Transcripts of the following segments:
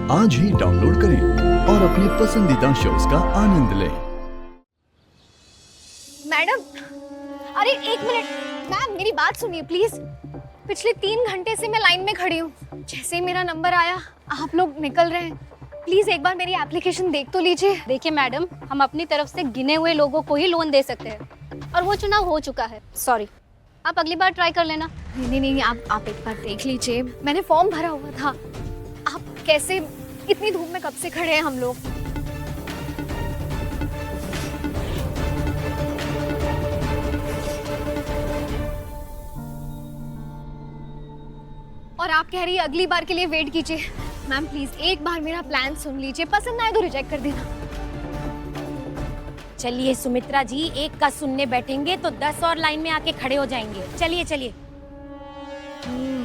आज ही डाउनलोड करें और अपने पसंदीदा शोज का आनंद लें। मैडम, अरे एक मिनट मैम, मेरी बात सुनिए प्लीज। पिछले 3 घंटे से मैं लाइन में खड़ी हूँ। जैसे ही मेरा नंबर आया आप लोग निकल रहे हैं। प्लीज एक बार मेरी एप्लीकेशन देख तो लीजिए। देखिए मैडम, हम अपनी तरफ से गिने हुए लोगों को ही लोन दे सकते हैं और वो चुनाव हो चुका है। सॉरी, आप अगली बार ट्राई कर लेना। नहीं, आप एक बार देख लीजिए। मैंने फॉर्म भरा हुआ था। आप कैसे, इतनी धूप में कब से खड़े हैं हम लोग। और आप कह रही है अगली बार के लिए वेट कीजिए। मैम प्लीज एक बार मेरा प्लान सुन लीजिए, पसंद आए तो रिजेक्ट कर देना। चलिए सुमित्रा जी, एक का सुनने बैठेंगे तो 10 और लाइन में आके खड़े हो जाएंगे। चलिए चलिए।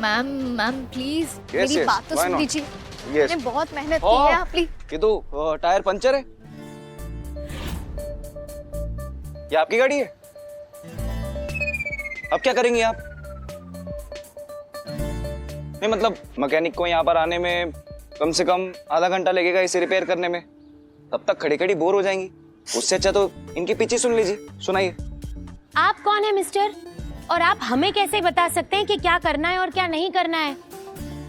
मैम प्लीज मेरी बात तो सुन लीजिए। मैंने बहुत मेहनत की है। आप प्लीज। ये तो टायर पंचर है। ये आपकी गाड़ी है? अब क्या करेंगे आप? नहीं मतलब मैकेनिक को यहाँ पर आने में कम से कम आधा घंटा लगेगा इसे रिपेयर करने में। तब तक खड़ी खड़ी बोर हो जाएंगी। उससे अच्छा तो इनकी पीछे सुन लीजिए। सुनाइए। आप कौन है मिस्टर? और आप हमें कैसे बता सकते हैं कि क्या करना है और क्या नहीं करना है?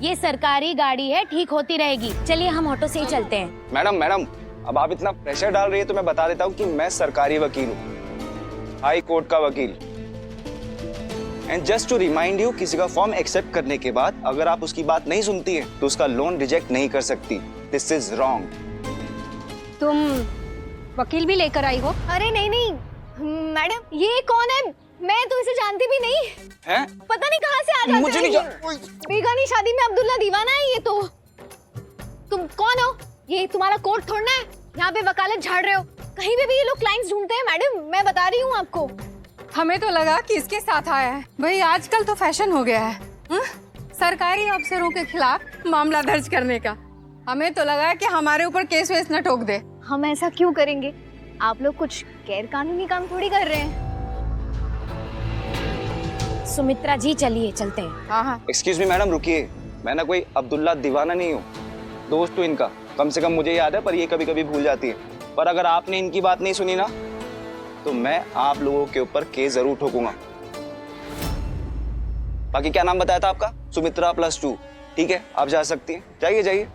ये सरकारी गाड़ी है, ठीक होती रहेगी। चलिए हम ऑटो से ही चलते हैं। मैडम अब आप इतना प्रेशर डाल रही है तो मैं बता देता हूँ कि मैं सरकारी वकील हूँ, हाई कोर्ट का वकील। And just to remind you, किसी का फॉर्म एक्सेप्ट करने के बाद अगर आप उसकी बात नहीं सुनती है तो उसका लोन रिजेक्ट नहीं कर सकती। This is wrong. तुम वकील भी लेकर आई हो? अरे नहीं मैडम, ये कौन है? मैं तो इसे जानती भी नहीं है। पता नहीं कहाँ से आ जाता है। मुझे नहीं बेगानी शादी में अब्दुल्ला दीवाना है ये तो। तुम कौन हो? ये तुम्हारा कोर्ट थोड़ना है, यहाँ पे वकालत झाड़ रहे हो। कहीं पे भी ये लोग क्लाइंट्स ढूंढते हैं मैडम, मैं बता रही हूँ आपको। हमें तो लगा कि इसके साथ आया है। भाई आजकल तो फैशन हो गया है सरकारी अफसरों के खिलाफ मामला दर्ज करने का। हमें तो लगा कि हमारे ऊपर केस वेस न ठोक दे। हम ऐसा क्यों करेंगे? आप लोग कुछ गैर कानूनी काम थोड़ी कर रहे हैं। सुमित्रा जी चलिए चलते हैं। हाँ। एक्सक्यूज मी मैडम, रुकिए। मैं ना कोई अब्दुल्ला दीवाना नहीं हूँ, दोस्त हूँ इनका। कम से कम मुझे याद है, पर ये कभी कभी भूल जाती है। पर अगर आपने इनकी बात नहीं सुनी ना तो मैं आप लोगों के ऊपर केस जरूर ठोकूंगा। बाकी क्या नाम बताया था आपका? सुमित्रा +2। ठीक है, आप जा सकती हैं। जाइए जाइए।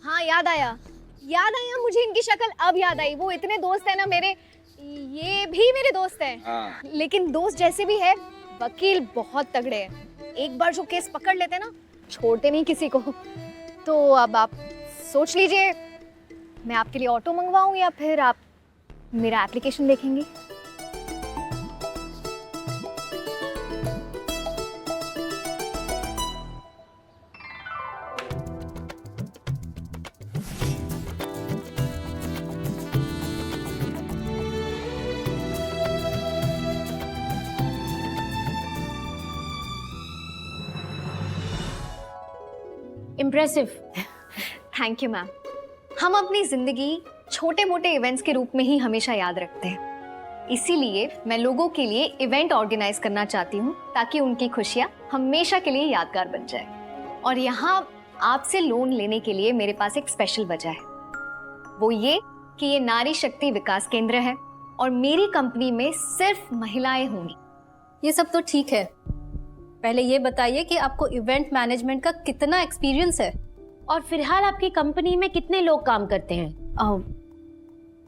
हाँ याद आया मुझे इनकी शक्ल अब याद आई। वो इतने दोस्त है ना मेरे, ये भी मेरे दोस्त हैं। हाँ। लेकिन दोस्त जैसे भी है, वकील बहुत तगड़े हैं। एक बार जो केस पकड़ लेते हैं ना, छोड़ते नहीं किसी को। तो अब आप सोच लीजिए, मैं आपके लिए ऑटो मंगवाऊं या फिर आप मेरा एप्लीकेशन देखेंगे? इम्प्रेसिव। Thank you ma'am. हम अपनी जिंदगी छोटे मोटे इवेंट्स के रूप में ही हमेशा याद रखते हैं। इसीलिए मैं लोगों के लिए इवेंट ऑर्गेनाइज करना चाहती हूँ ताकि उनकी खुशियाँ हमेशा के लिए यादगार बन जाए। और यहाँ आपसे लोन लेने के लिए मेरे पास एक स्पेशल वजह है। वो ये कि ये नारी शक्ति विकास केंद्र है और मेरी कंपनी में सिर्फ महिलाएं होंगी। ये सब तो ठीक है, पहले ये बताइए कि आपको इवेंट मैनेजमेंट का कितना एक्सपीरियंस है और फिलहाल आपकी कंपनी में कितने लोग काम करते हैं?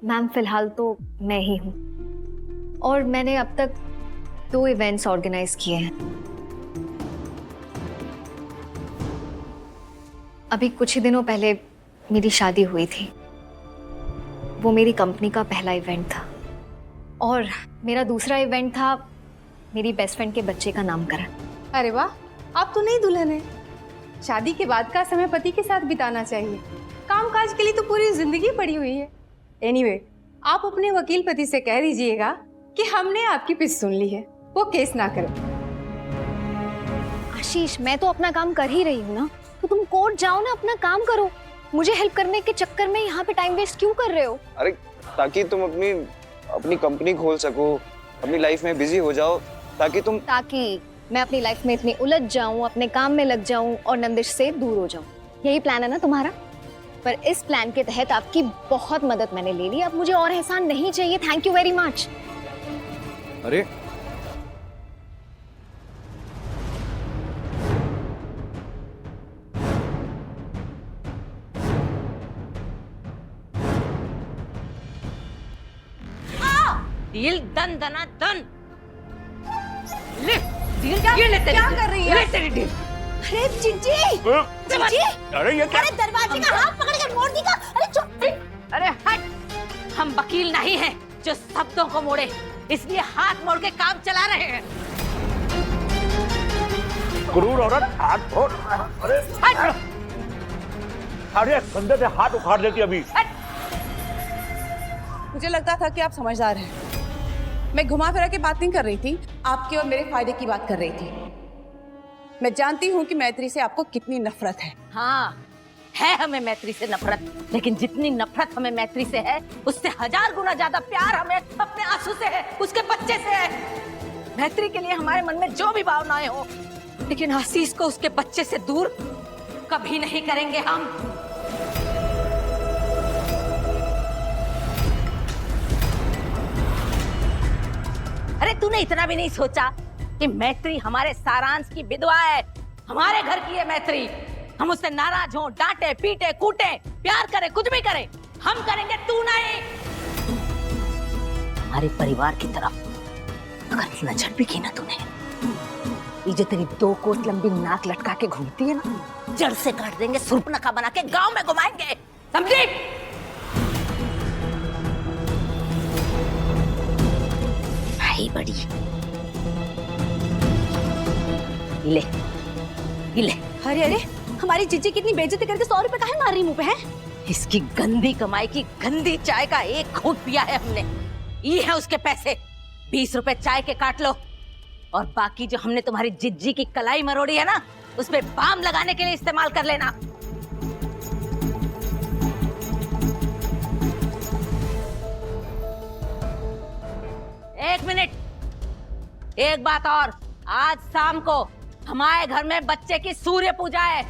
मैम फिलहाल तो मैं ही हूँ और मैंने अब तक 2 इवेंट्स ऑर्गेनाइज किए हैं। अभी कुछ ही दिनों पहले मेरी शादी हुई थी। वो मेरी कंपनी का पहला इवेंट था और मेरा दूसरा इवेंट था मेरी बेस्ट फ्रेंड के बच्चे का नामकरण। अरे वाह, आप तो नई दुल्हन है। शादी के बाद का समय पति के साथ बिताना चाहिए। कामकाज के लिए तो पूरी जिंदगी पड़ी हुई है। एनीवे, आप अपने वकील पति से कह दीजिएगा कि हमने आपकी पिच सुन ली है, वो केस ना करें। आशीष, मैं तो अपना काम कर ही रही हूँ ना, तो तुम कोर्ट जाओ ना, अपना काम करो। मुझे हेल्प करने के चक्कर में यहाँ पे टाइम वेस्ट क्यों कर रहे हो? अरे ताकि तुम अपनी अपनी कंपनी खोल सको, अपनी लाइफ में बिजी हो जाओ, ताकि तुम ताकि मैं अपनी लाइफ में इतनी उलझ जाऊं, अपने काम में लग जाऊं और नंदिश से दूर हो जाऊं। यही प्लान है ना तुम्हारा? पर इस प्लान के तहत आपकी बहुत मदद मैंने ले ली। अब मुझे और एहसान नहीं चाहिए। Thank you very much. अरे डील दन दना दन। ले डील ये ले तेरी, क्या कर रही है? ले तेरी डील। अरे जीजी, जीजी, अरे ये क्या? अरे दरवाजे का हाथ पकड़ कर मोड़ दी का। अरे चुप। अरे हट, हम वकील नहीं हैं जो शब्दों को मोड़े, इसलिए हाथ मोड़ के काम चला रहे हैं। क्रूर औरत, हाथ छोड़। अरे हट, अरे कंधे से हाथ उखाड़ देती अभी। मुझे लगता था कि आप समझदार हैं। मैं घुमा फिरा के बात नहीं कर रही थी, आपके और मेरे फायदे की बात कर रही थी। मैं जानती हूँ कि मैत्री से आपको कितनी नफरत है। हाँ है हमें मैत्री से नफरत, लेकिन जितनी नफरत हमें मैत्री से है, उससे 1000 गुना ज्यादा प्यार हमें अपने आंसू से है, उसके बच्चे से है। मैत्री के लिए हमारे मन में जो भी भावनाएं हो, लेकिन आशीष को उसके बच्चे से दूर कभी नहीं करेंगे हम। अरे तूने इतना भी नहीं सोचा कि मैत्री हमारे सारांश की विधवा है, हमारे घर की है मैत्री। हम उससे नाराज हों, डांटे पीटे कूटे, प्यार करे, कुछ भी करे, हम करेंगे, तू नहीं। हमारे परिवार की तरफ अगर नजर भी की ना तूने, ये जो तेरी 2 कोस लंबी नाक लटका के घूमती है ना, जड़ से काट देंगे, सुर्पनखा बना के गांव में घुमाएंगे, समझी? भाई बड़ी ले ले। अरे अरे, हमारी जीजी कितनी बेइज्जती करके 100 रुपए काहे मार रही मुंह पे है? इसकी गंदी कमाई की गंदी चाय का एक घूंट पिया है हमने, ये है उसके पैसे। 20 रुपए चाय के काट लो, और बाकी जो हमने तुम्हारी जिज्जी की कलाई मरोड़ी है ना, उस पे बाम लगाने के लिए इस्तेमाल कर लेना। एक मिनट, एक बात और, आज शाम को हमारे घर में बच्चे की सूर्य पूजा है,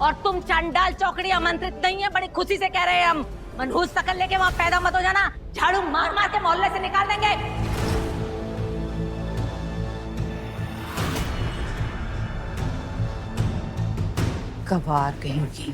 और तुम चंडाल चौकड़ी आमंत्रित नहीं है। बड़ी खुशी से कह रहे हैं हम। मनहूस शकल लेके वहां पैदा मत हो जाना, झाड़ू मार मार के मोहल्ले से निकाल देंगे। कबार कहीं की।